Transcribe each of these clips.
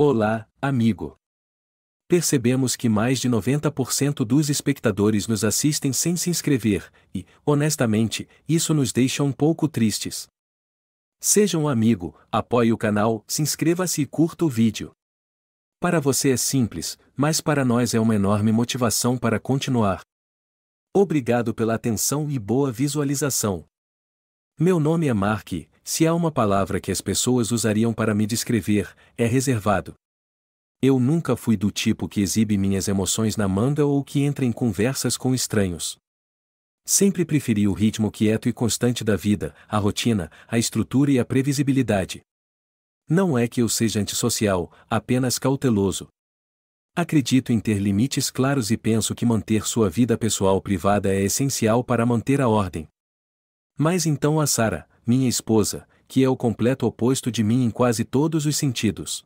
Olá, amigo. Percebemos que mais de 90% dos espectadores nos assistem sem se inscrever, e, honestamente, isso nos deixa um pouco tristes. Seja um amigo, apoie o canal, se inscreva-se e curta o vídeo. Para você é simples, mas para nós é uma enorme motivação para continuar. Obrigado pela atenção e boa visualização. Meu nome é Mark, se há uma palavra que as pessoas usariam para me descrever, é reservado. Eu nunca fui do tipo que exibe minhas emoções na manga ou que entra em conversas com estranhos. Sempre preferi o ritmo quieto e constante da vida, a rotina, a estrutura e a previsibilidade. Não é que eu seja antissocial, apenas cauteloso. Acredito em ter limites claros e penso que manter sua vida pessoal privada é essencial para manter a ordem. Mas então a Sarah, minha esposa, que é o completo oposto de mim em quase todos os sentidos.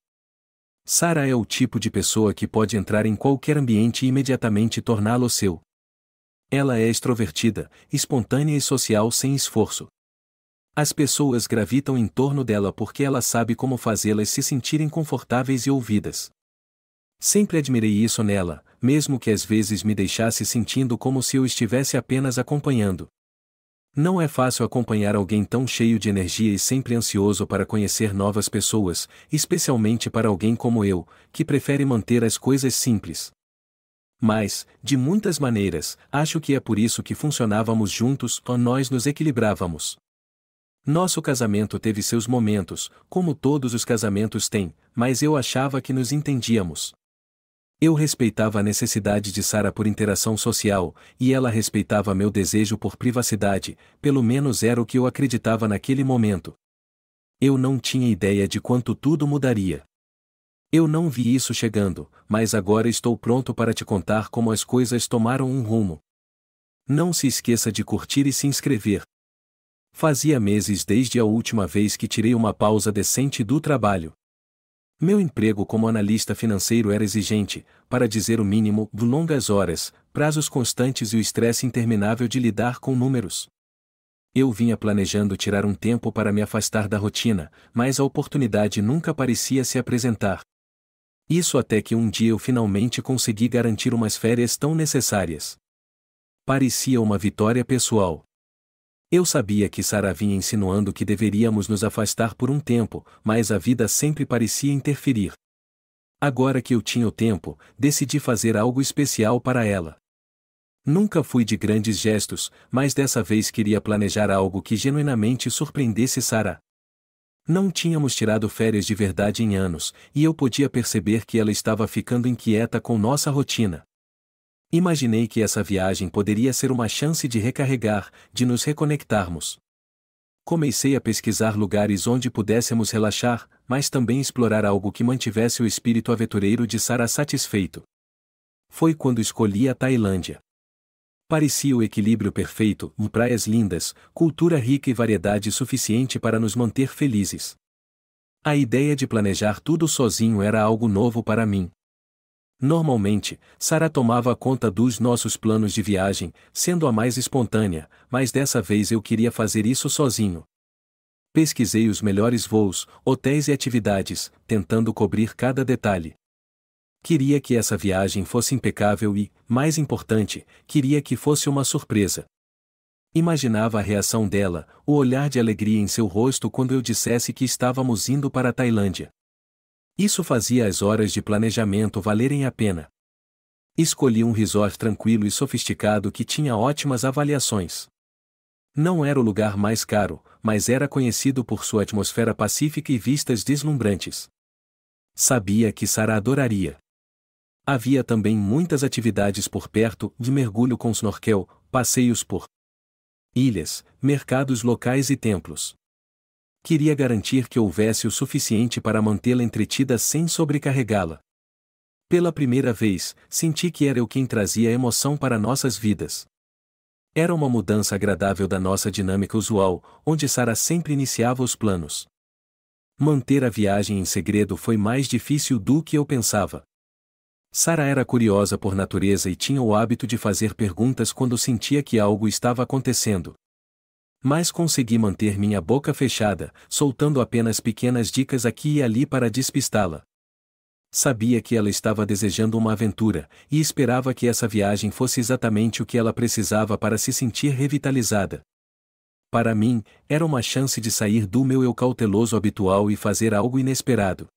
Sarah é o tipo de pessoa que pode entrar em qualquer ambiente e imediatamente torná-lo seu. Ela é extrovertida, espontânea e social sem esforço. As pessoas gravitam em torno dela porque ela sabe como fazê-las se sentirem confortáveis e ouvidas. Sempre admirei isso nela, mesmo que às vezes me deixasse sentindo como se eu estivesse apenas acompanhando. Não é fácil acompanhar alguém tão cheio de energia e sempre ansioso para conhecer novas pessoas, especialmente para alguém como eu, que prefere manter as coisas simples. Mas, de muitas maneiras, acho que é por isso que funcionávamos juntos ou nós nos equilibrávamos. Nosso casamento teve seus momentos, como todos os casamentos têm, mas eu achava que nos entendíamos. Eu respeitava a necessidade de Sarah por interação social, e ela respeitava meu desejo por privacidade, pelo menos era o que eu acreditava naquele momento. Eu não tinha ideia de quanto tudo mudaria. Eu não vi isso chegando, mas agora estou pronto para te contar como as coisas tomaram um rumo. Não se esqueça de curtir e se inscrever. Fazia meses desde a última vez que tirei uma pausa decente do trabalho. Meu emprego como analista financeiro era exigente, para dizer o mínimo, de longas horas, prazos constantes e o estresse interminável de lidar com números. Eu vinha planejando tirar um tempo para me afastar da rotina, mas a oportunidade nunca parecia se apresentar. Isso até que um dia eu finalmente consegui garantir umas férias tão necessárias. Parecia uma vitória pessoal. Eu sabia que Sarah vinha insinuando que deveríamos nos afastar por um tempo, mas a vida sempre parecia interferir. Agora que eu tinha o tempo, decidi fazer algo especial para ela. Nunca fui de grandes gestos, mas dessa vez queria planejar algo que genuinamente surpreendesse Sarah. Não tínhamos tirado férias de verdade em anos, e eu podia perceber que ela estava ficando inquieta com nossa rotina. Imaginei que essa viagem poderia ser uma chance de recarregar, de nos reconectarmos. Comecei a pesquisar lugares onde pudéssemos relaxar, mas também explorar algo que mantivesse o espírito aventureiro de Sarah satisfeito. Foi quando escolhi a Tailândia. Parecia o equilíbrio perfeito, praias lindas, cultura rica e variedade suficiente para nos manter felizes. A ideia de planejar tudo sozinho era algo novo para mim. Normalmente, Sarah tomava conta dos nossos planos de viagem, sendo a mais espontânea, mas dessa vez eu queria fazer isso sozinho. Pesquisei os melhores voos, hotéis e atividades, tentando cobrir cada detalhe. Queria que essa viagem fosse impecável e, mais importante, queria que fosse uma surpresa. Imaginava a reação dela, o olhar de alegria em seu rosto quando eu dissesse que estávamos indo para a Tailândia. Isso fazia as horas de planejamento valerem a pena. Escolhi um resort tranquilo e sofisticado que tinha ótimas avaliações. Não era o lugar mais caro, mas era conhecido por sua atmosfera pacífica e vistas deslumbrantes. Sabia que Sarah adoraria. Havia também muitas atividades por perto, de mergulho com snorkel, passeios por ilhas, mercados locais e templos. Queria garantir que houvesse o suficiente para mantê-la entretida sem sobrecarregá-la. Pela primeira vez, senti que era eu quem trazia emoção para nossas vidas. Era uma mudança agradável da nossa dinâmica usual, onde Sarah sempre iniciava os planos. Manter a viagem em segredo foi mais difícil do que eu pensava. Sarah era curiosa por natureza e tinha o hábito de fazer perguntas quando sentia que algo estava acontecendo. Mas consegui manter minha boca fechada, soltando apenas pequenas dicas aqui e ali para despistá-la. Sabia que ela estava desejando uma aventura, e esperava que essa viagem fosse exatamente o que ela precisava para se sentir revitalizada. Para mim, era uma chance de sair do meu eu cauteloso habitual e fazer algo inesperado.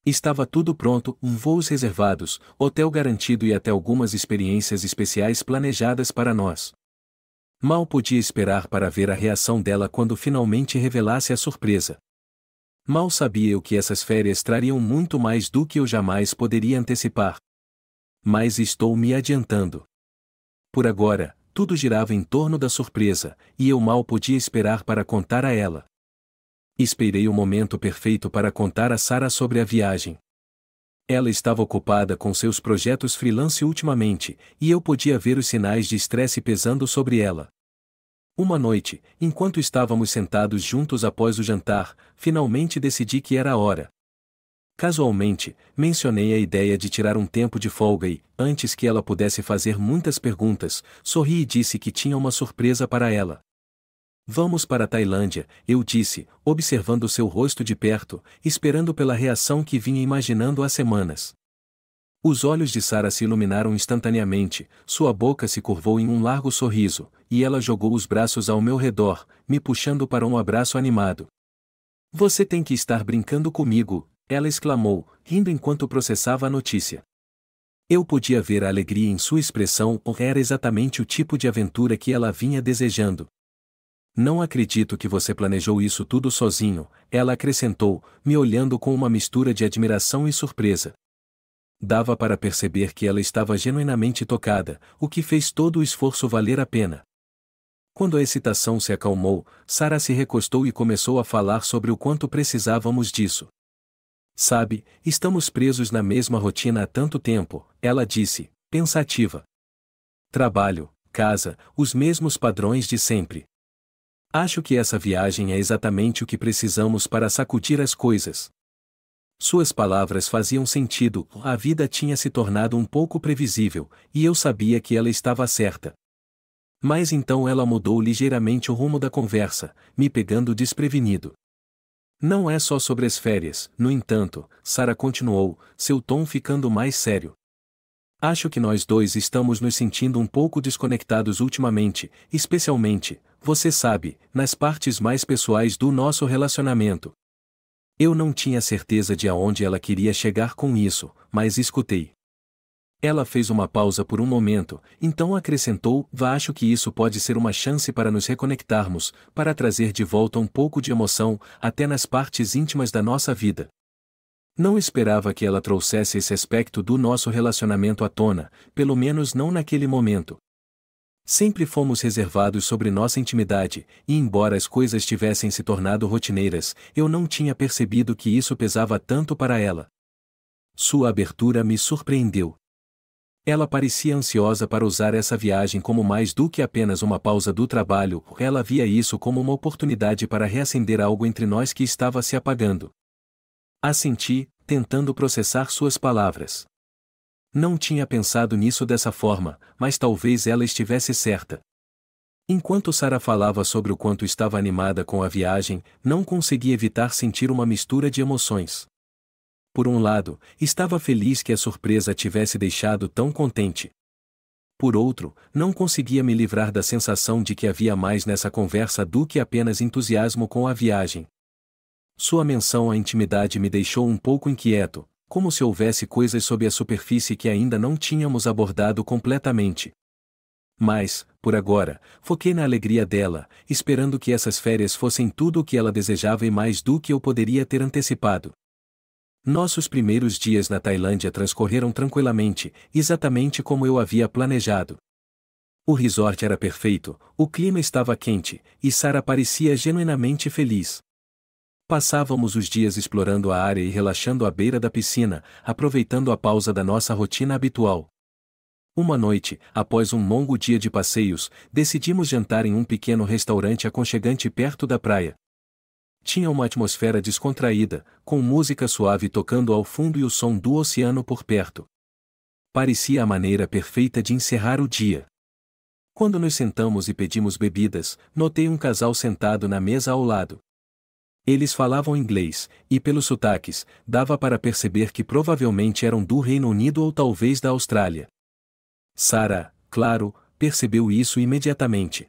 Estava tudo pronto, voos reservados, hotel garantido e até algumas experiências especiais planejadas para nós. Mal podia esperar para ver a reação dela quando finalmente revelasse a surpresa. Mal sabia eu que essas férias trariam muito mais do que eu jamais poderia antecipar. Mas estou me adiantando. Por agora, tudo girava em torno da surpresa, e eu mal podia esperar para contar a ela. Esperei o momento perfeito para contar a Sarah sobre a viagem. Ela estava ocupada com seus projetos freelance ultimamente, e eu podia ver os sinais de estresse pesando sobre ela. Uma noite, enquanto estávamos sentados juntos após o jantar, finalmente decidi que era a hora. Casualmente, mencionei a ideia de tirar um tempo de folga e, antes que ela pudesse fazer muitas perguntas, sorri e disse que tinha uma surpresa para ela. Vamos para a Tailândia, eu disse, observando seu rosto de perto, esperando pela reação que vinha imaginando há semanas. Os olhos de Sarah se iluminaram instantaneamente, sua boca se curvou em um largo sorriso, e ela jogou os braços ao meu redor, me puxando para um abraço animado. Você tem que estar brincando comigo, ela exclamou, rindo enquanto processava a notícia. Eu podia ver a alegria em sua expressão, era exatamente o tipo de aventura que ela vinha desejando. Não acredito que você planejou isso tudo sozinho, ela acrescentou, me olhando com uma mistura de admiração e surpresa. Dava para perceber que ela estava genuinamente tocada, o que fez todo o esforço valer a pena. Quando a excitação se acalmou, Sarah se recostou e começou a falar sobre o quanto precisávamos disso. Sabe, estamos presos na mesma rotina há tanto tempo, ela disse, pensativa. Trabalho, casa, os mesmos padrões de sempre. Acho que essa viagem é exatamente o que precisamos para sacudir as coisas. Suas palavras faziam sentido, a vida tinha se tornado um pouco previsível, e eu sabia que ela estava certa. Mas então ela mudou ligeiramente o rumo da conversa, me pegando desprevenido. Não é só sobre as férias, no entanto, Sarah continuou, seu tom ficando mais sério. Acho que nós dois estamos nos sentindo um pouco desconectados ultimamente, especialmente, você sabe, nas partes mais pessoais do nosso relacionamento. Eu não tinha certeza de aonde ela queria chegar com isso, mas escutei. Ela fez uma pausa por um momento, então acrescentou, acho que isso pode ser uma chance para nos reconectarmos, para trazer de volta um pouco de emoção, até nas partes íntimas da nossa vida. Não esperava que ela trouxesse esse aspecto do nosso relacionamento à tona, pelo menos não naquele momento. Sempre fomos reservados sobre nossa intimidade, e embora as coisas tivessem se tornado rotineiras, eu não tinha percebido que isso pesava tanto para ela. Sua abertura me surpreendeu. Ela parecia ansiosa para usar essa viagem como mais do que apenas uma pausa do trabalho, ela via isso como uma oportunidade para reacender algo entre nós que estava se apagando. Assenti, tentando processar suas palavras. Não tinha pensado nisso dessa forma, mas talvez ela estivesse certa. Enquanto Sarah falava sobre o quanto estava animada com a viagem, não consegui evitar sentir uma mistura de emoções. Por um lado, estava feliz que a surpresa a tivesse deixado tão contente. Por outro, não conseguia me livrar da sensação de que havia mais nessa conversa do que apenas entusiasmo com a viagem. Sua menção à intimidade me deixou um pouco inquieto, como se houvesse coisas sob a superfície que ainda não tínhamos abordado completamente. Mas, por agora, foquei na alegria dela, esperando que essas férias fossem tudo o que ela desejava e mais do que eu poderia ter antecipado. Nossos primeiros dias na Tailândia transcorreram tranquilamente, exatamente como eu havia planejado. O resort era perfeito, o clima estava quente, e Sarah parecia genuinamente feliz. Passávamos os dias explorando a área e relaxando à beira da piscina, aproveitando a pausa da nossa rotina habitual. Uma noite, após um longo dia de passeios, decidimos jantar em um pequeno restaurante aconchegante perto da praia. Tinha uma atmosfera descontraída, com música suave tocando ao fundo e o som do oceano por perto. Parecia a maneira perfeita de encerrar o dia. Quando nos sentamos e pedimos bebidas, notei um casal sentado na mesa ao lado. Eles falavam inglês, e pelos sotaques, dava para perceber que provavelmente eram do Reino Unido ou talvez da Austrália. Sarah, claro, percebeu isso imediatamente.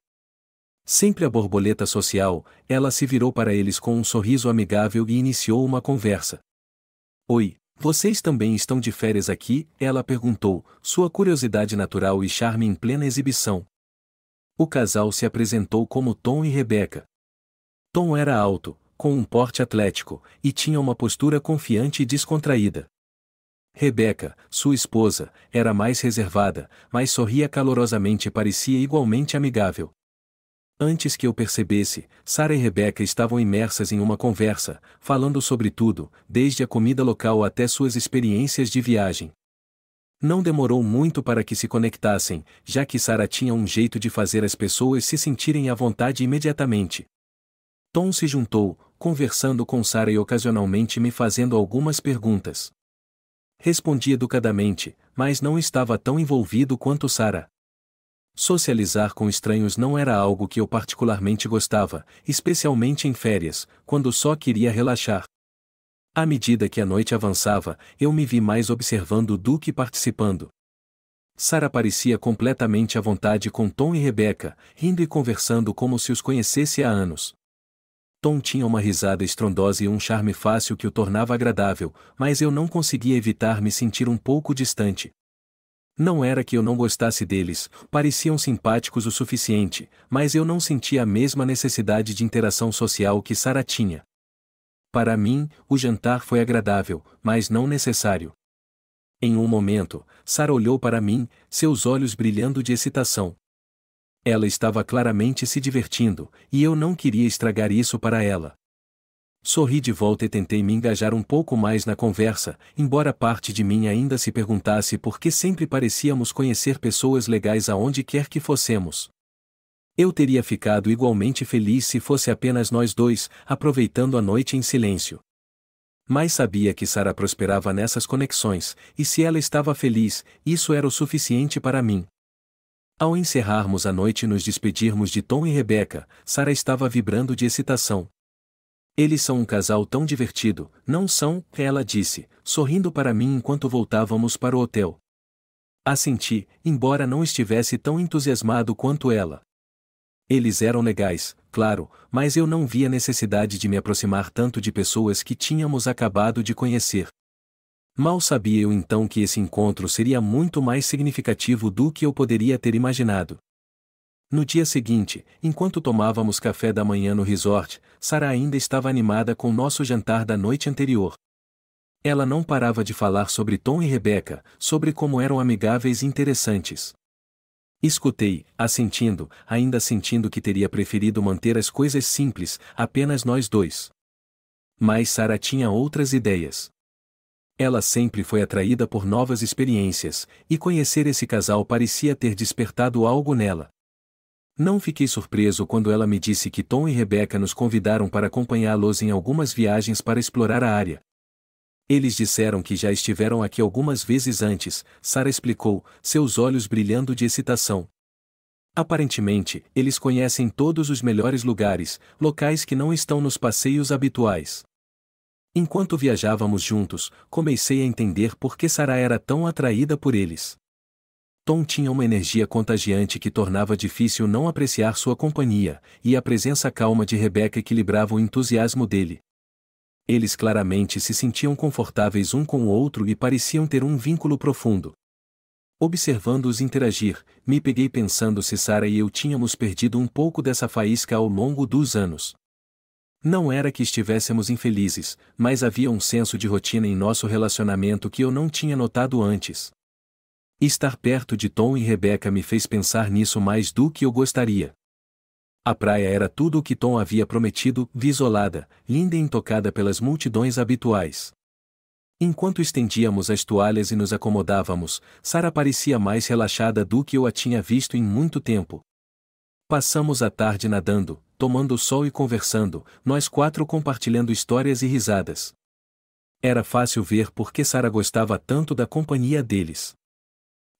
Sempre a borboleta social, ela se virou para eles com um sorriso amigável e iniciou uma conversa. Oi, vocês também estão de férias aqui? Ela perguntou, sua curiosidade natural e charme em plena exibição. O casal se apresentou como Tom e Rebecca. Tom era alto, com um porte atlético, e tinha uma postura confiante e descontraída. Rebecca, sua esposa, era mais reservada, mas sorria calorosamente e parecia igualmente amigável. Antes que eu percebesse, Sarah e Rebecca estavam imersas em uma conversa, falando sobre tudo, desde a comida local até suas experiências de viagem. Não demorou muito para que se conectassem, já que Sarah tinha um jeito de fazer as pessoas se sentirem à vontade imediatamente. Tom se juntou, conversando com Sarah e ocasionalmente me fazendo algumas perguntas. Respondi educadamente, mas não estava tão envolvido quanto Sarah. Socializar com estranhos não era algo que eu particularmente gostava, especialmente em férias, quando só queria relaxar. À medida que a noite avançava, eu me vi mais observando do que participando. Sarah parecia completamente à vontade com Tom e Rebecca, rindo e conversando como se os conhecesse há anos. Tom tinha uma risada estrondosa e um charme fácil que o tornava agradável, mas eu não conseguia evitar me sentir um pouco distante. Não era que eu não gostasse deles, pareciam simpáticos o suficiente, mas eu não sentia a mesma necessidade de interação social que Sarah tinha. Para mim, o jantar foi agradável, mas não necessário. Em um momento, Sarah olhou para mim, seus olhos brilhando de excitação. Ela estava claramente se divertindo, e eu não queria estragar isso para ela. Sorri de volta e tentei me engajar um pouco mais na conversa, embora parte de mim ainda se perguntasse por que sempre parecíamos conhecer pessoas legais aonde quer que fossemos. Eu teria ficado igualmente feliz se fosse apenas nós dois, aproveitando a noite em silêncio. Mas sabia que Sarah prosperava nessas conexões, e se ela estava feliz, isso era o suficiente para mim. Ao encerrarmos a noite e nos despedirmos de Tom e Rebecca, Sarah estava vibrando de excitação. Eles são um casal tão divertido, não são? Ela disse, sorrindo para mim enquanto voltávamos para o hotel. Assenti, embora não estivesse tão entusiasmado quanto ela. Eles eram legais, claro, mas eu não via necessidade de me aproximar tanto de pessoas que tínhamos acabado de conhecer. Mal sabia eu então que esse encontro seria muito mais significativo do que eu poderia ter imaginado. No dia seguinte, enquanto tomávamos café da manhã no resort, Sarah ainda estava animada com nosso jantar da noite anterior. Ela não parava de falar sobre Tom e Rebecca, sobre como eram amigáveis e interessantes. Escutei, assentindo, ainda sentindo que teria preferido manter as coisas simples, apenas nós dois. Mas Sarah tinha outras ideias. Ela sempre foi atraída por novas experiências, e conhecer esse casal parecia ter despertado algo nela. Não fiquei surpreso quando ela me disse que Tom e Rebecca nos convidaram para acompanhá-los em algumas viagens para explorar a área. Eles disseram que já estiveram aqui algumas vezes antes, Sarah explicou, seus olhos brilhando de excitação. Aparentemente, eles conhecem todos os melhores lugares, locais que não estão nos passeios habituais. Enquanto viajávamos juntos, comecei a entender por que Sarah era tão atraída por eles. Tom tinha uma energia contagiante que tornava difícil não apreciar sua companhia, e a presença calma de Rebecca equilibrava o entusiasmo dele. Eles claramente se sentiam confortáveis um com o outro e pareciam ter um vínculo profundo. Observando-os interagir, me peguei pensando se Sarah e eu tínhamos perdido um pouco dessa faísca ao longo dos anos. Não era que estivéssemos infelizes, mas havia um senso de rotina em nosso relacionamento que eu não tinha notado antes. Estar perto de Tom e Rebecca me fez pensar nisso mais do que eu gostaria. A praia era tudo o que Tom havia prometido, isolada, linda e intocada pelas multidões habituais. Enquanto estendíamos as toalhas e nos acomodávamos, Sarah parecia mais relaxada do que eu a tinha visto em muito tempo. Passamos a tarde nadando, tomando sol e conversando, nós quatro compartilhando histórias e risadas. Era fácil ver por que Sarah gostava tanto da companhia deles.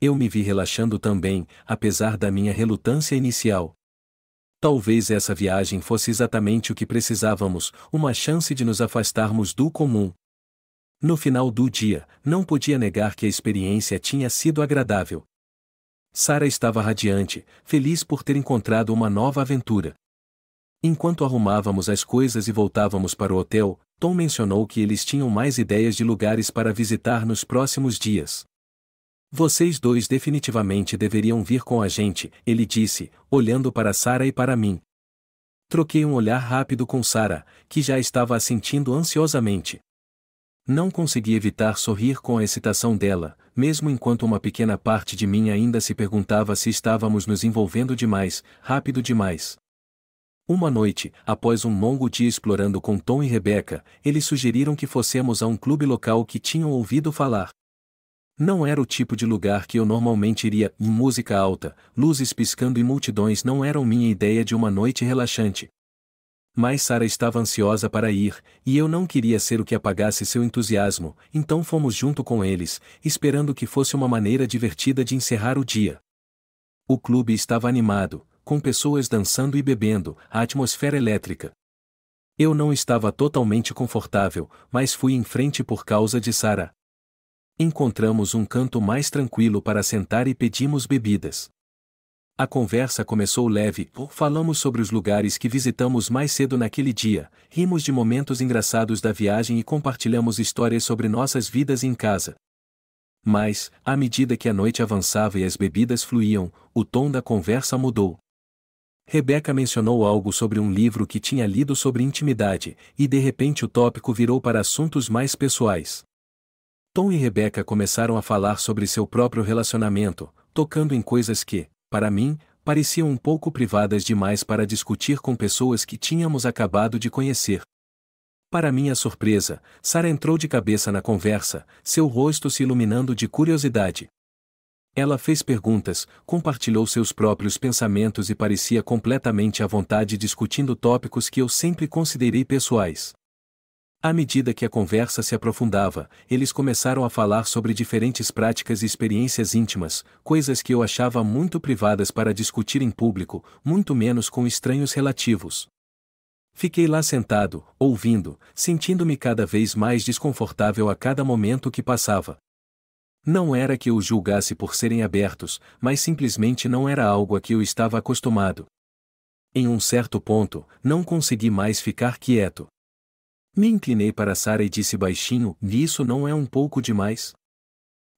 Eu me vi relaxando também, apesar da minha relutância inicial. Talvez essa viagem fosse exatamente o que precisávamos, uma chance de nos afastarmos do comum. No final do dia, não podia negar que a experiência tinha sido agradável. Sarah estava radiante, feliz por ter encontrado uma nova aventura. Enquanto arrumávamos as coisas e voltávamos para o hotel, Tom mencionou que eles tinham mais ideias de lugares para visitar nos próximos dias. Vocês dois definitivamente deveriam vir com a gente, ele disse, olhando para Sarah e para mim. Troquei um olhar rápido com Sarah, que já estava assentindo ansiosamente. Não consegui evitar sorrir com a excitação dela, mesmo enquanto uma pequena parte de mim ainda se perguntava se estávamos nos envolvendo demais, rápido demais. Uma noite, após um longo dia explorando com Tom e Rebecca, eles sugeriram que fossemos a um clube local que tinham ouvido falar. Não era o tipo de lugar que eu normalmente iria, em música alta, luzes piscando e multidões não eram minha ideia de uma noite relaxante. Mas Sarah estava ansiosa para ir, e eu não queria ser o que apagasse seu entusiasmo, então fomos junto com eles, esperando que fosse uma maneira divertida de encerrar o dia. O clube estava animado, com pessoas dançando e bebendo, a atmosfera elétrica. Eu não estava totalmente confortável, mas fui em frente por causa de Sarah. Encontramos um canto mais tranquilo para sentar e pedimos bebidas. A conversa começou leve, falamos sobre os lugares que visitamos mais cedo naquele dia, rimos de momentos engraçados da viagem e compartilhamos histórias sobre nossas vidas em casa. Mas, à medida que a noite avançava e as bebidas fluíam, o tom da conversa mudou. Rebecca mencionou algo sobre um livro que tinha lido sobre intimidade, e de repente o tópico virou para assuntos mais pessoais. Tom e Rebecca começaram a falar sobre seu próprio relacionamento, tocando em coisas que, para mim, pareciam um pouco privadas demais para discutir com pessoas que tínhamos acabado de conhecer. Para minha surpresa, Sarah entrou de cabeça na conversa, seu rosto se iluminando de curiosidade. Ela fez perguntas, compartilhou seus próprios pensamentos e parecia completamente à vontade discutindo tópicos que eu sempre considerei pessoais. À medida que a conversa se aprofundava, eles começaram a falar sobre diferentes práticas e experiências íntimas, coisas que eu achava muito privadas para discutir em público, muito menos com estranhos relativos. Fiquei lá sentado, ouvindo, sentindo-me cada vez mais desconfortável a cada momento que passava. Não era que eu os julgasse por serem abertos, mas simplesmente não era algo a que eu estava acostumado. Em um certo ponto, não consegui mais ficar quieto. Me inclinei para Sarah e disse baixinho, isso não é um pouco demais?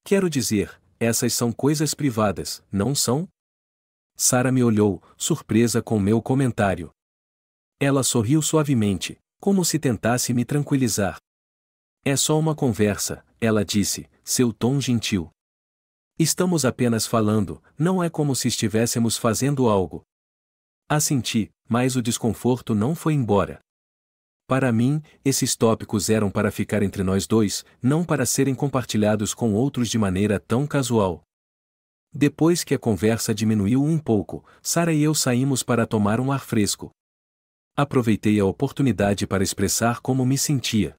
Quero dizer, essas são coisas privadas, não são? Sarah me olhou, surpresa com meu comentário. Ela sorriu suavemente, como se tentasse me tranquilizar. É só uma conversa, ela disse, seu tom gentil. Estamos apenas falando, não é como se estivéssemos fazendo algo. Assenti, mas o desconforto não foi embora. Para mim, esses tópicos eram para ficar entre nós dois, não para serem compartilhados com outros de maneira tão casual. Depois que a conversa diminuiu um pouco, Sarah e eu saímos para tomar um ar fresco. Aproveitei a oportunidade para expressar como me sentia.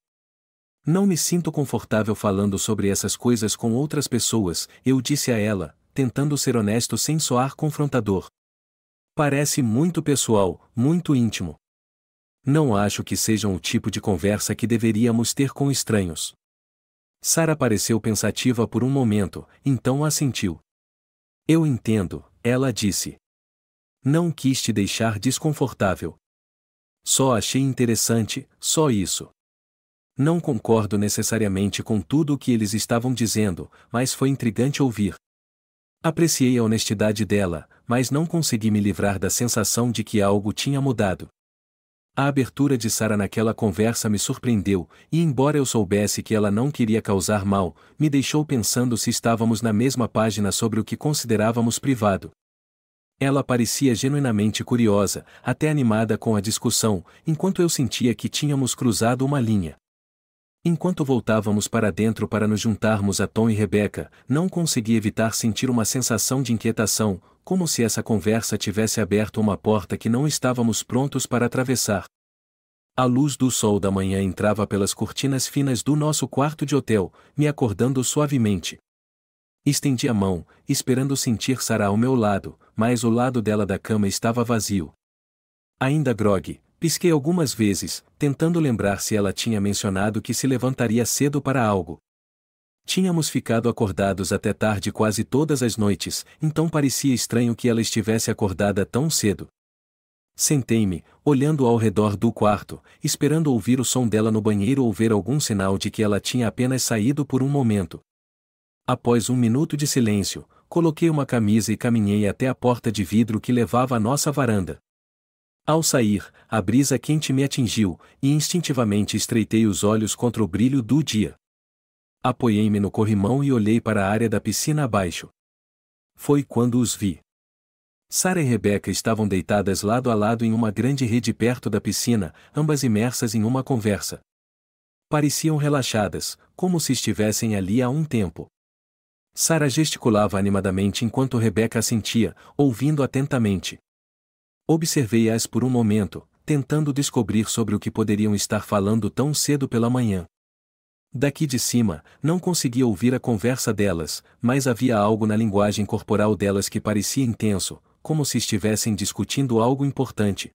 Não me sinto confortável falando sobre essas coisas com outras pessoas, eu disse a ela, tentando ser honesto sem soar confrontador. Parece muito pessoal, muito íntimo. Não acho que sejam o tipo de conversa que deveríamos ter com estranhos. Sarah pareceu pensativa por um momento, então assentiu. Eu entendo, ela disse. Não quis te deixar desconfortável. Só achei interessante, só isso. Não concordo necessariamente com tudo o que eles estavam dizendo, mas foi intrigante ouvir. Apreciei a honestidade dela, mas não consegui me livrar da sensação de que algo tinha mudado. A abertura de Sarah naquela conversa me surpreendeu, e embora eu soubesse que ela não queria causar mal, me deixou pensando se estávamos na mesma página sobre o que considerávamos privado. Ela parecia genuinamente curiosa, até animada com a discussão, enquanto eu sentia que tínhamos cruzado uma linha. Enquanto voltávamos para dentro para nos juntarmos a Tom e Rebecca, não consegui evitar sentir uma sensação de inquietação, como se essa conversa tivesse aberto uma porta que não estávamos prontos para atravessar. A luz do sol da manhã entrava pelas cortinas finas do nosso quarto de hotel, me acordando suavemente. Estendi a mão, esperando sentir Sarah ao meu lado, mas o lado dela da cama estava vazio. Ainda grogue, pisquei algumas vezes, tentando lembrar se ela tinha mencionado que se levantaria cedo para algo. Tínhamos ficado acordados até tarde quase todas as noites, então parecia estranho que ela estivesse acordada tão cedo. Sentei-me, olhando ao redor do quarto, esperando ouvir o som dela no banheiro ou ver algum sinal de que ela tinha apenas saído por um momento. Após um minuto de silêncio, coloquei uma camisa e caminhei até a porta de vidro que levava à nossa varanda. Ao sair, a brisa quente me atingiu, e instintivamente estreitei os olhos contra o brilho do dia. Apoiei-me no corrimão e olhei para a área da piscina abaixo. Foi quando os vi. Sara e Rebeca estavam deitadas lado a lado em uma grande rede perto da piscina, ambas imersas em uma conversa. Pareciam relaxadas, como se estivessem ali há um tempo. Sara gesticulava animadamente enquanto Rebeca assentia, ouvindo atentamente. Observei-as por um momento, tentando descobrir sobre o que poderiam estar falando tão cedo pela manhã. Daqui de cima, não conseguia ouvir a conversa delas, mas havia algo na linguagem corporal delas que parecia intenso, como se estivessem discutindo algo importante.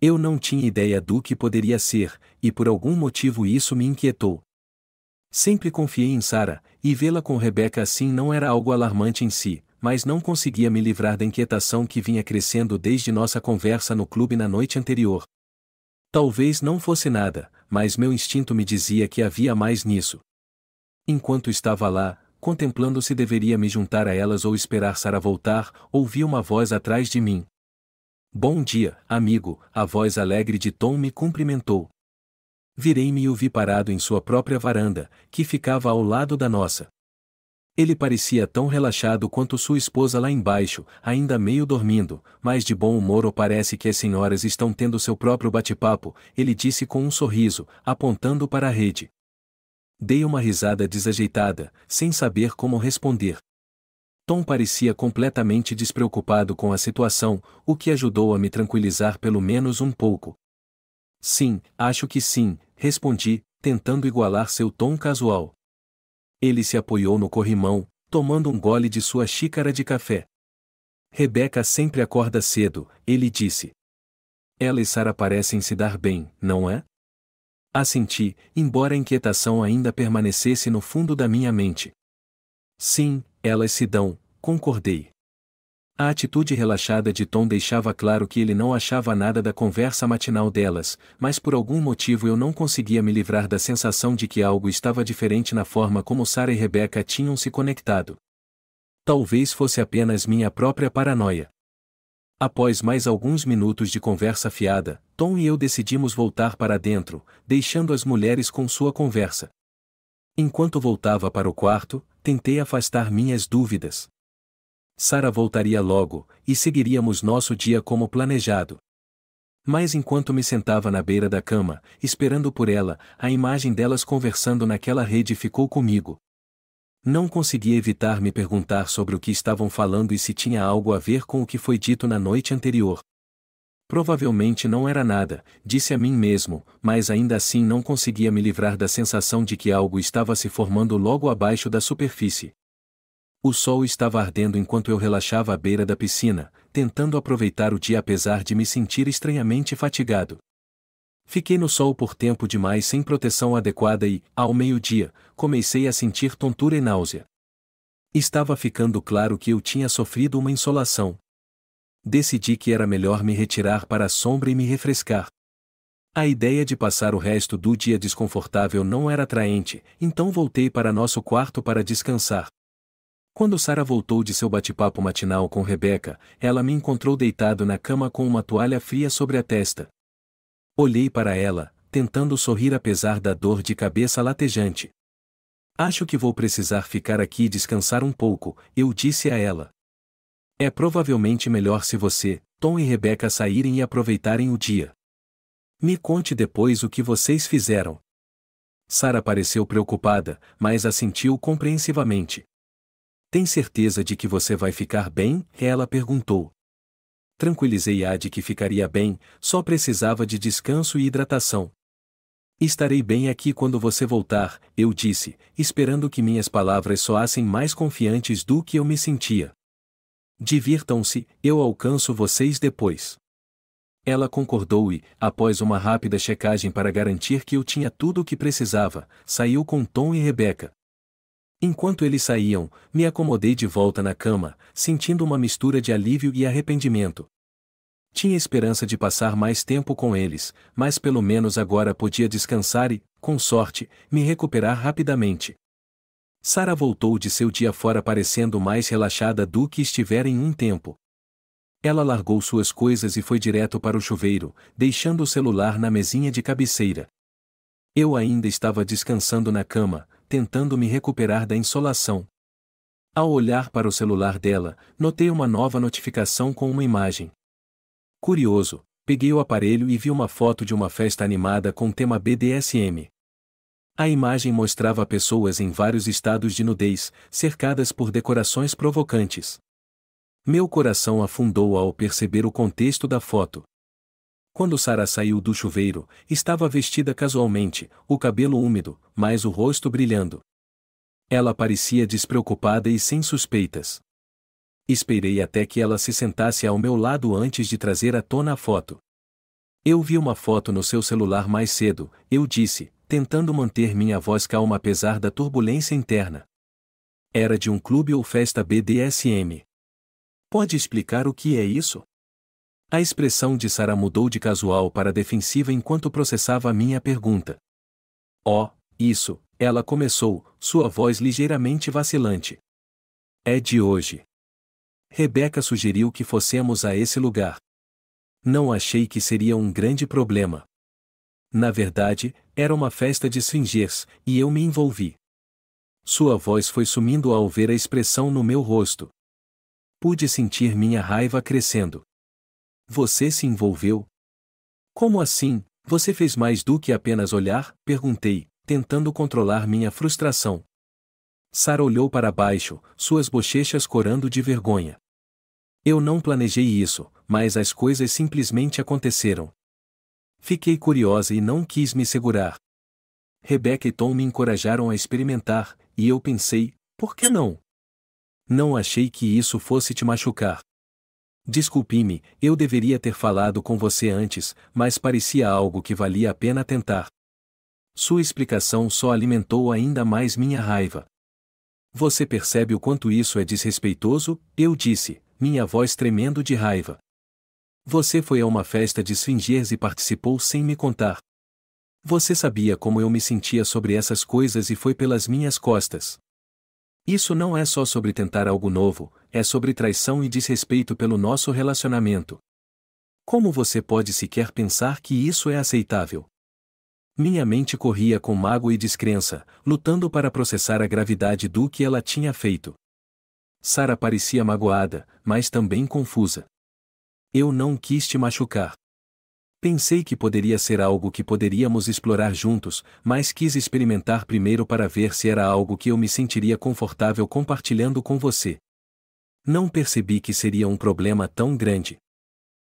Eu não tinha ideia do que poderia ser, e por algum motivo isso me inquietou. Sempre confiei em Sara, e vê-la com Rebeca assim não era algo alarmante em si, mas não conseguia me livrar da inquietação que vinha crescendo desde nossa conversa no clube na noite anterior. Talvez não fosse nada, mas meu instinto me dizia que havia mais nisso. Enquanto estava lá, contemplando se deveria me juntar a elas ou esperar Sara voltar, ouvi uma voz atrás de mim. Bom dia, amigo, a voz alegre de Tom me cumprimentou. Virei-me e o vi parado em sua própria varanda, que ficava ao lado da nossa. Ele parecia tão relaxado quanto sua esposa lá embaixo, ainda meio dormindo, mas de bom humor ou parece que as senhoras estão tendo seu próprio bate-papo, ele disse com um sorriso, apontando para a rede. Dei uma risada desajeitada, sem saber como responder. Tom parecia completamente despreocupado com a situação, o que ajudou a me tranquilizar pelo menos um pouco. Sim, acho que sim, respondi, tentando igualar seu tom casual. Ele se apoiou no corrimão, tomando um gole de sua xícara de café. Rebeca sempre acorda cedo, ele disse. Ela e Sara parecem se dar bem, não é? Assenti, embora a inquietação ainda permanecesse no fundo da minha mente. Sim, elas se dão, concordei. A atitude relaxada de Tom deixava claro que ele não achava nada da conversa matinal delas, mas por algum motivo eu não conseguia me livrar da sensação de que algo estava diferente na forma como Sara e Rebeca tinham se conectado. Talvez fosse apenas minha própria paranoia. Após mais alguns minutos de conversa fiada, Tom e eu decidimos voltar para dentro, deixando as mulheres com sua conversa. Enquanto voltava para o quarto, tentei afastar minhas dúvidas. Sara voltaria logo, e seguiríamos nosso dia como planejado. Mas enquanto me sentava na beira da cama, esperando por ela, a imagem delas conversando naquela rede ficou comigo. Não conseguia evitar me perguntar sobre o que estavam falando e se tinha algo a ver com o que foi dito na noite anterior. Provavelmente não era nada, disse a mim mesmo, mas ainda assim não conseguia me livrar da sensação de que algo estava se formando logo abaixo da superfície. O sol estava ardendo enquanto eu relaxava à beira da piscina, tentando aproveitar o dia apesar de me sentir estranhamente fatigado. Fiquei no sol por tempo demais sem proteção adequada e, ao meio-dia, comecei a sentir tontura e náusea. Estava ficando claro que eu tinha sofrido uma insolação. Decidi que era melhor me retirar para a sombra e me refrescar. A ideia de passar o resto do dia desconfortável não era atraente, então voltei para nosso quarto para descansar. Quando Sara voltou de seu bate-papo matinal com Rebeca, ela me encontrou deitado na cama com uma toalha fria sobre a testa. Olhei para ela, tentando sorrir apesar da dor de cabeça latejante. Acho que vou precisar ficar aqui e descansar um pouco, eu disse a ela. É provavelmente melhor se você, Tom e Rebeca saírem e aproveitarem o dia. Me conte depois o que vocês fizeram. Sara pareceu preocupada, mas assentiu compreensivamente. Tem certeza de que você vai ficar bem? Ela perguntou. Tranquilizei-a de que ficaria bem, só precisava de descanso e hidratação. Estarei bem aqui quando você voltar, eu disse, esperando que minhas palavras soassem mais confiantes do que eu me sentia. Divirtam-se, eu alcanço vocês depois. Ela concordou e, após uma rápida checagem para garantir que eu tinha tudo o que precisava, saiu com Tom e Rebecca. Enquanto eles saíam, me acomodei de volta na cama, sentindo uma mistura de alívio e arrependimento. Tinha esperança de passar mais tempo com eles, mas pelo menos agora podia descansar e, com sorte, me recuperar rapidamente. Sarah voltou de seu dia fora parecendo mais relaxada do que estivera em um tempo. Ela largou suas coisas e foi direto para o chuveiro, deixando o celular na mesinha de cabeceira. Eu ainda estava descansando na cama, tentando me recuperar da insolação. Ao olhar para o celular dela, notei uma nova notificação com uma imagem. Curioso, peguei o aparelho e vi uma foto de uma festa animada com tema BDSM. A imagem mostrava pessoas em vários estados de nudez, cercadas por decorações provocantes. Meu coração afundou ao perceber o contexto da foto. Quando Sarah saiu do chuveiro, estava vestida casualmente, o cabelo úmido, mas o rosto brilhando. Ela parecia despreocupada e sem suspeitas. Esperei até que ela se sentasse ao meu lado antes de trazer à tona a foto. Eu vi uma foto no seu celular mais cedo, eu disse, tentando manter minha voz calma apesar da turbulência interna. Era de um clube ou festa BDSM. Pode explicar o que é isso? A expressão de Sarah mudou de casual para defensiva enquanto processava a minha pergunta. Oh, isso, ela começou, sua voz ligeiramente vacilante. É de hoje. Rebecca sugeriu que fossemos a esse lugar. Não achei que seria um grande problema. Na verdade, era uma festa de swingers, e eu me envolvi. Sua voz foi sumindo ao ver a expressão no meu rosto. Pude sentir minha raiva crescendo. Você se envolveu? Como assim? Você fez mais do que apenas olhar? Perguntei, tentando controlar minha frustração. Sarah olhou para baixo, suas bochechas corando de vergonha. Eu não planejei isso, mas as coisas simplesmente aconteceram. Fiquei curiosa e não quis me segurar. Rebecca e Tom me encorajaram a experimentar, e eu pensei, por que não? Não achei que isso fosse te machucar. Desculpe-me, eu deveria ter falado com você antes, mas parecia algo que valia a pena tentar. Sua explicação só alimentou ainda mais minha raiva. Você percebe o quanto isso é desrespeitoso? Eu disse, minha voz tremendo de raiva. Você foi a uma festa de swingers e participou sem me contar. Você sabia como eu me sentia sobre essas coisas e foi pelas minhas costas. Isso não é só sobre tentar algo novo, é sobre traição e desrespeito pelo nosso relacionamento. Como você pode sequer pensar que isso é aceitável? Minha mente corria com mágoa e descrença, lutando para processar a gravidade do que ela tinha feito. Sarah parecia magoada, mas também confusa. Eu não quis te machucar. Pensei que poderia ser algo que poderíamos explorar juntos, mas quis experimentar primeiro para ver se era algo que eu me sentiria confortável compartilhando com você. Não percebi que seria um problema tão grande.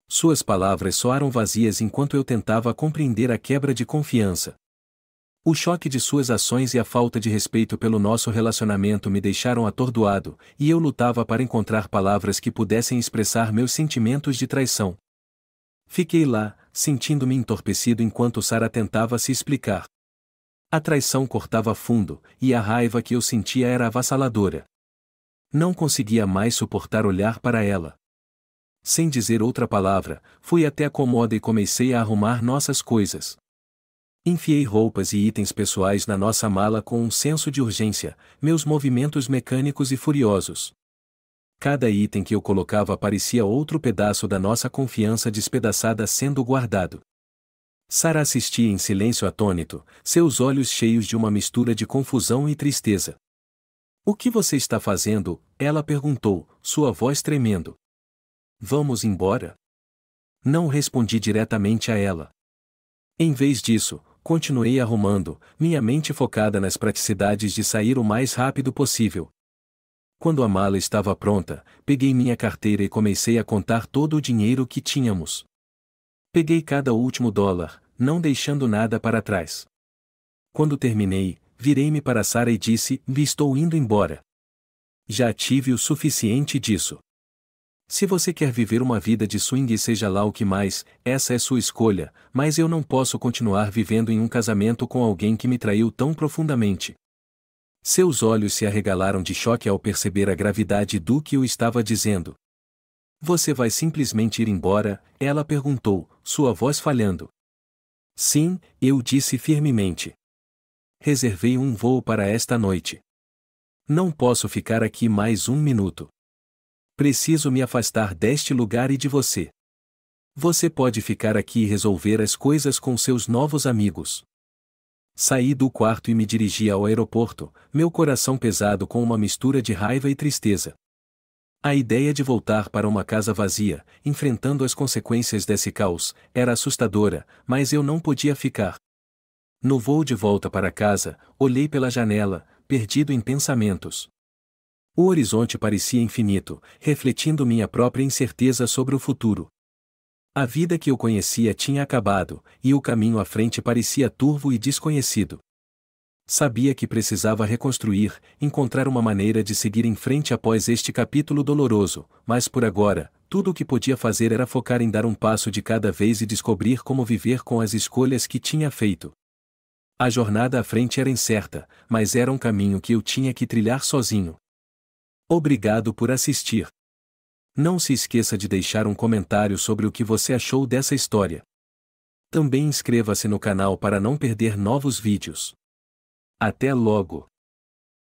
Suas palavras soaram vazias enquanto eu tentava compreender a quebra de confiança. O choque de suas ações e a falta de respeito pelo nosso relacionamento me deixaram atordoado, e eu lutava para encontrar palavras que pudessem expressar meus sentimentos de traição. Fiquei lá, sentindo-me entorpecido enquanto Sarah tentava se explicar. A traição cortava fundo, e a raiva que eu sentia era avassaladora. Não conseguia mais suportar olhar para ela. Sem dizer outra palavra, fui até a cômoda e comecei a arrumar nossas coisas. Enfiei roupas e itens pessoais na nossa mala com um senso de urgência, meus movimentos mecânicos e furiosos. Cada item que eu colocava parecia outro pedaço da nossa confiança despedaçada sendo guardado. Sarah assistia em silêncio atônito, seus olhos cheios de uma mistura de confusão e tristeza. O que você está fazendo? Ela perguntou, sua voz tremendo. Vamos embora? Não respondi diretamente a ela. Em vez disso, continuei arrumando, minha mente focada nas praticidades de sair o mais rápido possível. Quando a mala estava pronta, peguei minha carteira e comecei a contar todo o dinheiro que tínhamos. Peguei cada último dólar, não deixando nada para trás. Quando terminei, virei-me para Sarah e disse, estou indo embora. Já tive o suficiente disso. Se você quer viver uma vida de swing e seja lá o que mais, essa é sua escolha, mas eu não posso continuar vivendo em um casamento com alguém que me traiu tão profundamente. Seus olhos se arregalaram de choque ao perceber a gravidade do que eu estava dizendo. Você vai simplesmente ir embora? Ela perguntou, sua voz falhando. Sim, eu disse firmemente. Reservei um voo para esta noite. Não posso ficar aqui mais um minuto. Preciso me afastar deste lugar e de você. Você pode ficar aqui e resolver as coisas com seus novos amigos. Saí do quarto e me dirigi ao aeroporto, meu coração pesado com uma mistura de raiva e tristeza. A ideia de voltar para uma casa vazia, enfrentando as consequências desse caos, era assustadora, mas eu não podia ficar. No voo de volta para casa, olhei pela janela, perdido em pensamentos. O horizonte parecia infinito, refletindo minha própria incerteza sobre o futuro. A vida que eu conhecia tinha acabado, e o caminho à frente parecia turvo e desconhecido. Sabia que precisava reconstruir, encontrar uma maneira de seguir em frente após este capítulo doloroso, mas por agora, tudo o que podia fazer era focar em dar um passo de cada vez e descobrir como viver com as escolhas que tinha feito. A jornada à frente era incerta, mas era um caminho que eu tinha que trilhar sozinho. Obrigado por assistir. Não se esqueça de deixar um comentário sobre o que você achou dessa história. Também inscreva-se no canal para não perder novos vídeos. Até logo!